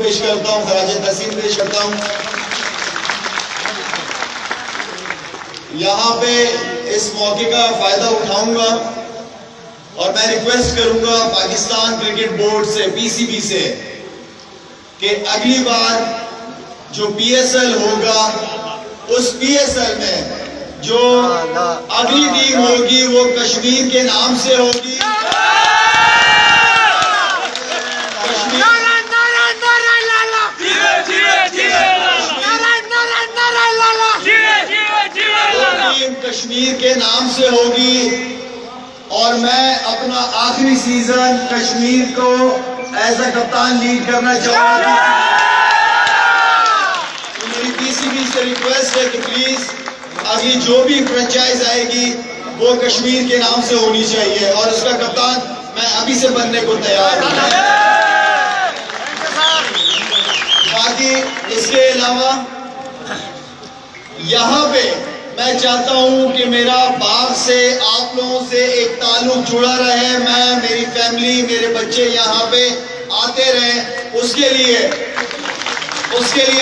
पेश करता हूँ, खराज तहसीन पेश करता हूँ। यहाँ पे इस मौके का फायदा उठाऊंगा और मैं रिक्वेस्ट करूंगा पाकिस्तान क्रिकेट बोर्ड से, पीसीबी से, कि अगली बार जो पीएसएल होगा उस पीएसएल में जो अगली टीम होगी वो कश्मीर के नाम से होगी। कश्मीर के नाम से होगी और मैं अपना आखिरी सीजन कश्मीर को एज अ कप्तान लीड करना चाहूंगा। तो मेरी पीसीबी से रिक्वेस्ट है कि प्लीज अगली जो भी फ्रेंचाइज आएगी वो कश्मीर के नाम से होनी चाहिए और उसका कप्तान मैं अभी से बनने को तैयार हूं। बाकी इसके अलावा यहाँ पे मैं चाहता हूं कि मेरा बाग से, आप लोगों से एक ताल्लुक जुड़ा रहे, मैं, मेरी फैमिली, मेरे बच्चे यहाँ पे आते रहें। उसके लिए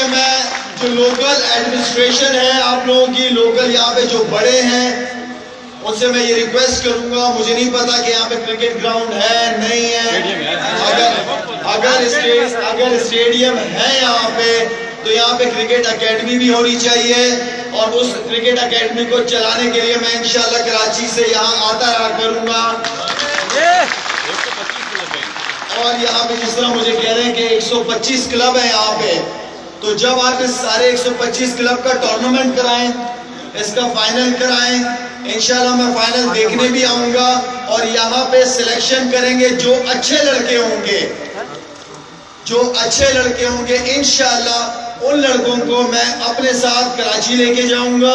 मैं जो लोकल एडमिनिस्ट्रेशन है आप लोगों की, लोकल यहाँ पे जो बड़े हैं उनसे मैं ये रिक्वेस्ट करूंगा, मुझे नहीं पता कि यहाँ पे क्रिकेट ग्राउंड है नहीं है, अगर स्टेडियम है यहाँ पे तो यहाँ पे क्रिकेट एकेडमी भी होनी चाहिए और उस क्रिकेट एकेडमी को चलाने के लिए मैं इंशाल्लाह कराची से यहाँ आता रहा करूंगा। और यहाँ पे जिस तरह मुझे कह रहे हैं कि 125 क्लब है यहाँ पे, तो जब आप इस सारे 125 क्लब का टूर्नामेंट कराएं, इसका फाइनल कराएं, इंशाल्लाह मैं फाइनल देखने भी आऊंगा और यहाँ पे सिलेक्शन करेंगे जो अच्छे लड़के होंगे, इंशाल्लाह उन लड़कों को मैं अपने साथ कराची लेके जाऊंगा।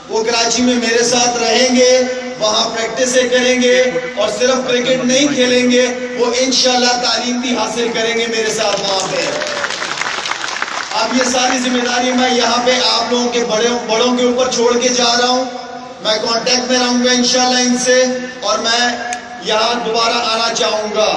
वो कराची में मेरे साथ रहेंगे, वहां प्रैक्टिस करेंगे और सिर्फ क्रिकेट नहीं खेलेंगे, वो इंशाल्लाह तालीम भी हासिल करेंगे मेरे साथ वहां पे। अब ये सारी जिम्मेदारी मैं यहाँ पे आप लोगों के बड़ों के ऊपर छोड़ के जा रहा हूँ। मैं कांटेक्ट में रहूंगा इंशाल्लाह इनसे और मैं यहाँ दोबारा आना चाहूंगा।